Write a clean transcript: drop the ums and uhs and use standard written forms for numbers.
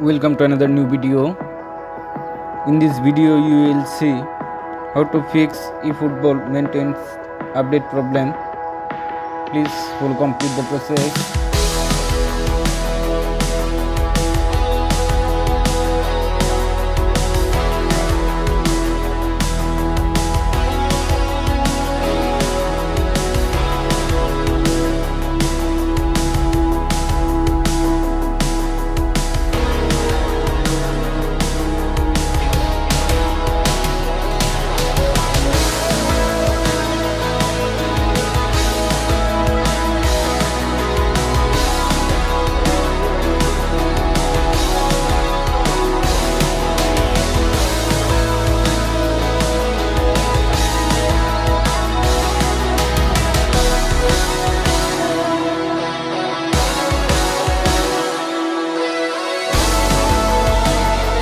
Welcome to another new video. In this video you will see how to fix eFootball maintenance update problem. Please follow complete the process.